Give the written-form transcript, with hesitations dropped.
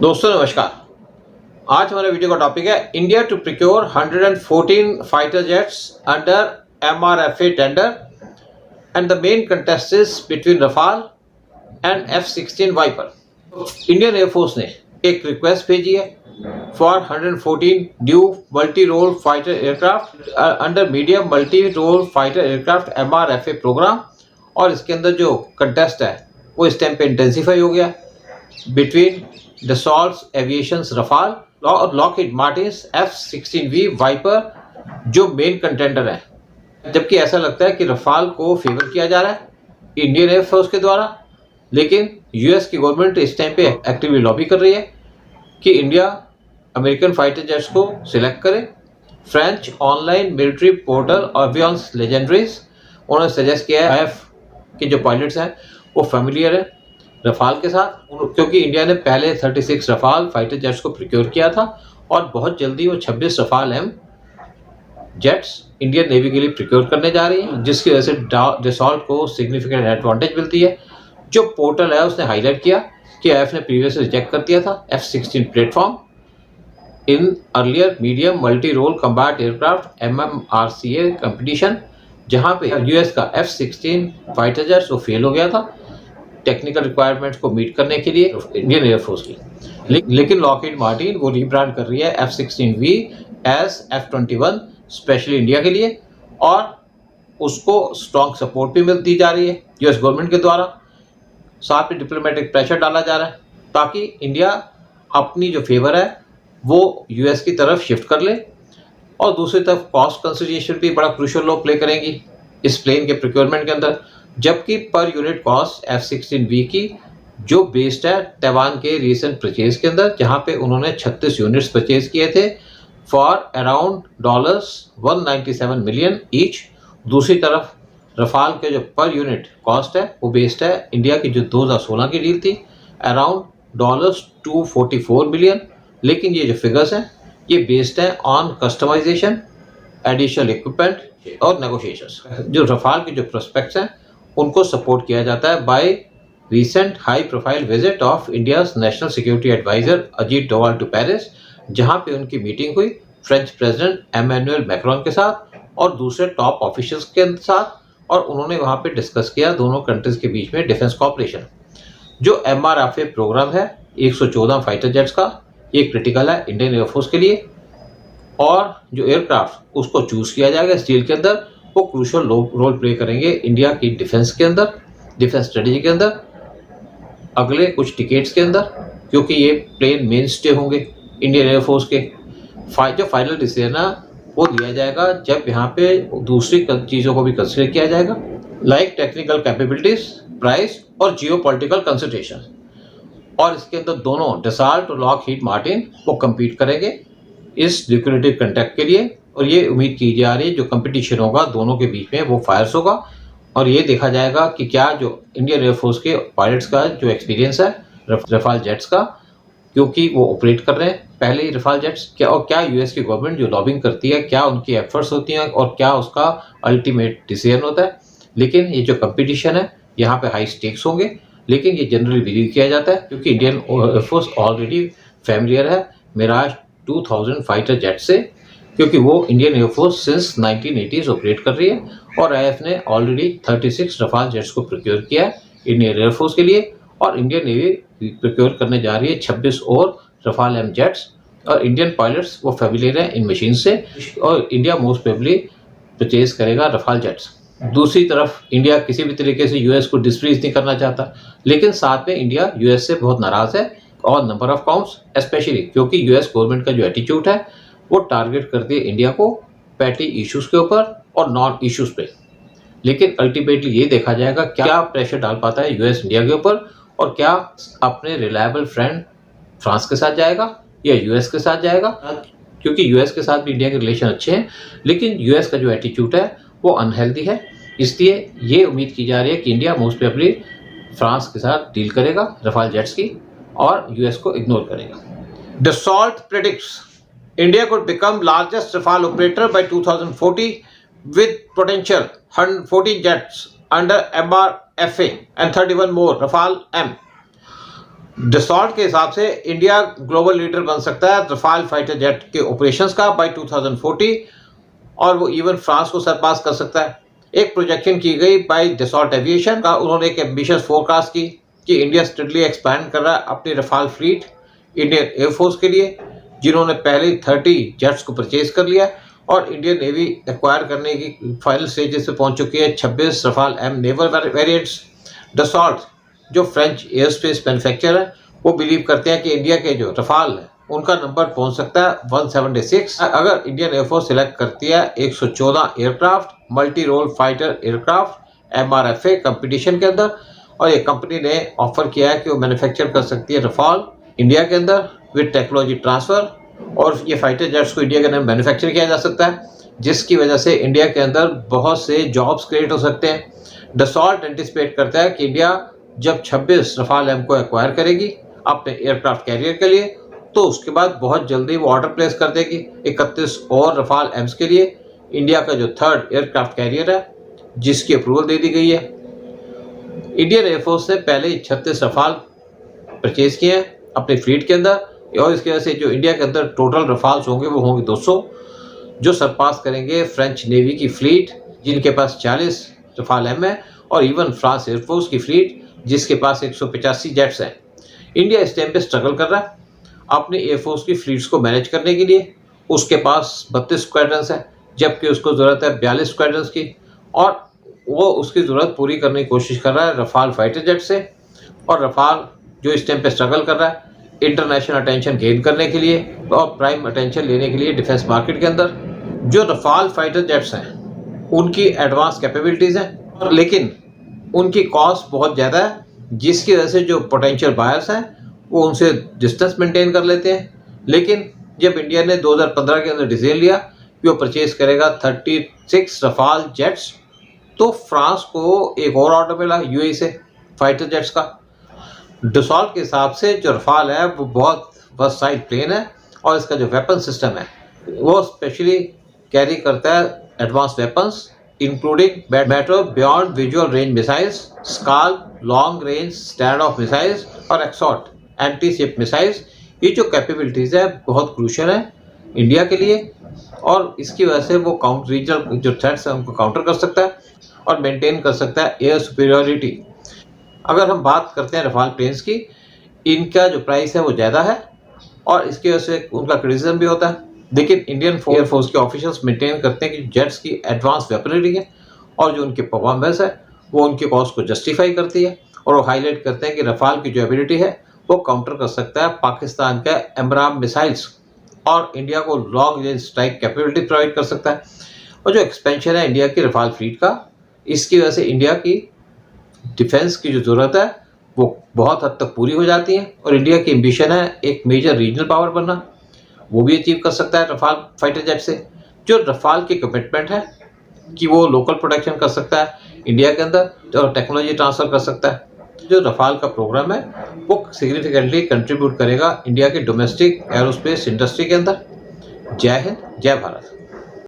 दोस्तों नमस्कार। आज हमारे वीडियो का टॉपिक है India to procure 114 fighter jets under MRFA tender and the main contest is between Rafale and F-16 Viper. Indian air force ने एक रिक्वेस्ट भेजी है for 114 new multi role fighter aircraft under medium multi role fighter aircraft MRFA programme, और इसके अंदर जो contest है वो इस टाइम पे इंटेंसिफाई हो गया बिटवीन Dassault Aviation's Rafale और Lockheed Martin's F-16V वाइपर जो मेन कंटेंडर है। जबकि ऐसा लगता है कि रफाल को फेवर किया जा रहा है इंडियन एयरफोर्स के द्वारा, लेकिन यूएस की गवर्नमेंट इस टाइम पे एक्टिवली लॉबी कर रही है कि इंडिया अमेरिकन फाइटर जेट्स को सिलेक्ट करे। French online military portal Avions Legendaires उन्होंने सजेस्ट किया है IAF के जो पायलट्स हैं वो फेमिलियर है रफाल के साथ, क्योंकि इंडिया ने पहले 36 रफाल फाइटर जेट्स को प्रिक्योर किया था और बहुत जल्दी वो 26 Rafale M jets Indian navy के लिए प्रिक्योर करने जा रही है, जिसकी वजह से डसॉल्ट को सिग्निफिकेंट एडवांटेज मिलती है। जो पोर्टल है उसने हाईलाइट किया कि IAF ने प्रीवियस रिजेक्ट कर दिया था F-16 platform in earlier medium multi role combat aircraft MMRCA competition, जहां पे यूएस का F-16 फाइटर जेट्स वो फेल हो गया था टेक्निकल रिक्वायरमेंट्स को मीट करने के लिए इंडियन एयरफोर्स की। लेकिन लॉकहीड मार्टिन वो रीब्रांड कर रही है F-16V as F-21 specially India के लिए, और उसको स्ट्रॉन्ग सपोर्ट भी मिलती जा रही है यूएस गवर्नमेंट के द्वारा। साथ में डिप्लोमेटिक प्रेशर डाला जा रहा है ताकि इंडिया अपनी जो फेवर है वो यूएस की तरफ शिफ्ट कर ले, और दूसरी तरफ कॉस्ट कंसिडरेशन भी बड़ा क्रूशियल रोल प्ले करेंगी इस प्लेन के प्रिक्योरमेंट के अंदर। जबकि पर यूनिट कॉस्ट F-16V की जो बेस्ड है तैवान के रीसेंट परचेज के अंदर, जहां पे उन्होंने 36 यूनिट्स परचेज किए थे फॉर अराउंड $197 मिलियन ईच। दूसरी तरफ रफाल के जो पर यूनिट कॉस्ट है वो बेस्ड है इंडिया की जो 2016 की डील थी अराउंड $244 मिलियन। लेकिन ये जो फिगर्स हैं ये बेस्ड है ऑन कस्टमाइजेशन, एडिशनल इक्विपमेंट और नेगोशिएशंस। जो रफाल के जो प्रोस्पेक्ट्स हैं उनको सपोर्ट किया जाता है by recent high profile visit of India's national security adviser Ajit Doval to Paris, जहां पे उनकी मीटिंग हुई फ्रेंच प्रेसिडेंट एमैनुअल मैक्रोन के साथ और दूसरे टॉप ऑफिशियल्स के साथ, और उन्होंने वहां पे डिस्कस किया दोनों कंट्रीज के बीच में डिफेंस कॉपरेशन। जो MRFA प्रोग्राम है 114 फाइटर जेट्स का, ये क्रिटिकल है इंडियन एयरफोर्स के लिए, और जो एयरक्राफ्ट उसको चूज किया जाएगा इस डील के अंदर वो क्रूशियल रोल प्ले करेंगे इंडिया की डिफेंस के अंदर, डिफेंस स्ट्रेटजी के अंदर अगले कुछ डिकेड्स के अंदर, क्योंकि ये प्लेन मेन स्टे होंगे इंडियन एयरफोर्स के। जो फाइनल डिसीजन है वो लिया जाएगा जब यहाँ पे दूसरी चीज़ों को भी कंसिडर किया जाएगा, लाइक टेक्निकल कैपेबिलिटीज, प्राइस और जियोपॉलिटिकल कंसिडरेशन। और इसके अंदर दोनों डसॉल्ट और लॉकहीड मार्टिन वो कम्पीट करेंगे इस ल्यूक्रेटिव कॉन्ट्रैक्ट के लिए, और ये उम्मीद की जा रही है जो कंपटीशन होगा दोनों के बीच में वो फायर्स होगा, और ये देखा जाएगा कि क्या जो इंडियन एयरफोर्स के पायलट्स का जो एक्सपीरियंस है रफाल जेट्स का, क्योंकि वो ऑपरेट कर रहे हैं पहले ही रफाल जेट्स, क्या और क्या यूएस की गवर्नमेंट जो लॉबिंग करती है क्या उनकी एफर्ट्स होती हैं और क्या उसका अल्टीमेट डिसीजन होता है। लेकिन ये जो कंपटीशन है यहाँ पे हाई स्टेक्स होंगे, लेकिन ये जनरली बिलीव किया जाता है क्योंकि इंडियन एयरफोर्स ऑलरेडी फैमिलियर है मिराज 2000 फाइटर जेट से, क्योंकि वो Indian air force since 1980s operate कर रही है, और IAF ने ऑलरेडी 36 रफाल जेट्स को प्रोक्योर किया है इंडियन एयरफोर्स के लिए, और इंडियन नेवी प्रोक्योर करने जा रही है 26 और रफाल M जेट्स, और इंडियन पायलट्स वो फेमिलियर हैं इन मशीन से, और इंडिया मोस्ट प्रोबेबली परचेज करेगा रफाल जेट्स। दूसरी तरफ इंडिया किसी भी तरीके से यूएस को डिस्प्लीज नहीं करना चाहता, लेकिन साथ में इंडिया यूएस से बहुत नाराज है और नंबर ऑफ काउंट्स स्पेशली क्योंकि यूएस गवर्नमेंट का जो एटीट्यूड है वो टारगेट करती है इंडिया को पैटी इश्यूज के ऊपर और नॉन इश्यूज पे। लेकिन अल्टीमेटली ये देखा जाएगा क्या प्रेशर डाल पाता है यूएस इंडिया के ऊपर, और क्या अपने रिलायबल फ्रेंड फ्रांस के साथ जाएगा या यूएस के साथ जाएगा, क्योंकि यूएस के साथ भी इंडिया के रिलेशन अच्छे हैं, लेकिन यूएस का जो एटीट्यूड है वो अनहेल्दी है। इसलिए ये उम्मीद की जा रही है कि इंडिया मोस्ट प्रोबेबली फ्रांस के साथ डील करेगा रफाल जेट्स की और यूएस को इग्नोर करेगा। Dassault predicts India could become largest Rafale operator by 2040 with potential 114 jets under MRFA and 31 more Rafale M. Dassault के हिसाब से इंडिया ग्लोबल लीडर बन सकता है रफाल फाइटर जेट के ऑपरेशंस का बाय 2040 और वो इवन फ्रांस को सरपास कर सकता है। एक प्रोजेक्शन की गई बाय डसॉल्ट एविएशन का, उन्होंने एक एम्बिशियस फोरकास्ट की कि इंडिया स्टडली एक्सपैंड कर रहा है अपनी रफाल फ्लीट इंडियन एयरफोर्स के लिए, जिन्होंने पहले 30 जेट्स को परचेज कर लिया और इंडियन नेवी एक्वायर करने की फाइनल स्टेजेस पे पहुंच चुकी है 26 Rafale M naval variants. Dassault जो फ्रेंच एयरस्पेस मैन्युफैक्चरर है वो बिलीव करते हैं कि इंडिया के जो रफाल है उनका नंबर पहुंच सकता है 176 अगर इंडियन एयरफोर्स सिलेक्ट करती है 114 aircraft multi role fighter aircraft MRFA competition के अंदर। और ये कंपनी ने ऑफर किया है कि वो मैन्युफैक्चर कर सकती है रफाल इंडिया के अंदर विद टेक्नोलॉजी ट्रांसफ़र, और ये फाइटर जेट्स को इंडिया के अंदर मैन्युफैक्चर किया जा सकता है, जिसकी वजह से इंडिया के अंदर बहुत से जॉब्स क्रिएट हो सकते हैं। डसॉल्ट एंटिसिपेट करता है कि इंडिया जब 26 रफाल एम को एक्वायर करेगी अपने एयरक्राफ्ट कैरियर के लिए, तो उसके बाद बहुत जल्दी वो ऑर्डर प्लेस कर देगी 31 और रफाल एम्स के लिए। इंडिया का जो 3rd एयरक्राफ्ट कैरियर है जिसकी अप्रूवल दे दी गई है। इंडियन एयरफोर्स ने पहले 36 रफाल परचेज किए हैं अपनी फ्लीट के अंदर, और इसकी वजह से जो इंडिया के अंदर टोटल रफाल्स होंगे वो होंगे 200, जो सरपास करेंगे फ्रेंच नेवी की फ्लीट जिनके पास 40 रफाल एम है, और इवन फ्रांस एयरफोर्स की फ्लीट जिसके पास 185 जेट्स हैं। इंडिया इस टाइम पे स्ट्रगल कर रहा है अपने एयरफोर्स की फ्लीट्स को मैनेज करने के लिए। उसके पास 32 स्क्वाड्रंस हैं जबकि उसको ज़रूरत है 42 स्क्वाड्रंस की, और वो उसकी ज़रूरत पूरी करने की कोशिश कर रहा है रफाल फाइटर जेट से। और रफाल जो इस टाइम पे स्ट्रगल कर रहा है इंटरनेशनल अटेंशन गेन करने के लिए और प्राइम अटेंशन लेने के लिए डिफेंस मार्केट के अंदर। जो रफाल फाइटर जेट्स हैं उनकी एडवांस कैपेबिलिटीज़ हैं, लेकिन उनकी कॉस्ट बहुत ज़्यादा है, जिसकी वजह से जो पोटेंशियल बायर्स हैं वो उनसे डिस्टेंस मेंटेन कर लेते हैं। लेकिन जब इंडिया ने 2015 के अंदर डिसीजन लिया कि वो परचेज करेगा 36 रफाल जेट्स, तो फ्रांस को एक और ऑर्डर मिला UAE से फाइटर जेट्स का। डसॉल्ट के हिसाब से जो रफाल है वो बहुत वर्सटाइल प्लेन है, और इसका जो वेपन सिस्टम है वो स्पेशली कैरी करता है advance weapons including battle beyond visual range missiles, scalp long range stand of missiles और एक्सॉट एंटी शिप मिसाइल्स। ये जो कैपेबिलिटीज़ है बहुत क्रूशियल है इंडिया के लिए, और इसकी वजह से वो रीजनल जो थ्रेट्स हैं उनको काउंटर कर सकता है और मेंटेन कर सकता है एयर सुपीरियरिटी। अगर हम बात करते हैं रफाल प्लेन्स की, इनका जो प्राइस है वो ज़्यादा है और इसकी वजह से उनका क्रिटिसिज्म भी होता है, लेकिन इंडियन एयरफोर्स के ऑफिशियल्स मेंटेन करते हैं कि जेट्स की एडवांस वेपनरी है और जो उनकी परफॉर्मेंस है वो उनकी कॉस्ट को जस्टिफाई करती है, और वो हाईलाइट करते हैं कि रफाल की जो एबिलिटी है वो काउंटर कर सकता है पाकिस्तान का एमराम मिसाइल्स और इंडिया को long range strike capability provide कर सकता है। और जो एक्सपेंशन है इंडिया की रफाल फ्लीट का, इसकी वजह से इंडिया की डिफेंस की जो ज़रूरत है वो बहुत हद तक पूरी हो जाती है, और इंडिया की एम्बिशन है एक मेजर रीजनल पावर बनना, वो भी अचीव कर सकता है रफाल फाइटर जेट से। जो रफाल की कमिटमेंट है कि वो लोकल प्रोडक्शन कर सकता है इंडिया के अंदर और टेक्नोलॉजी ट्रांसफ़र कर सकता है। जो रफाल का प्रोग्राम है वो सिग्निफिकेंटली कंट्रीब्यूट करेगा इंडिया के डोमेस्टिक एरोस्पेस इंडस्ट्री के अंदर। जय हिंद, जय भारत।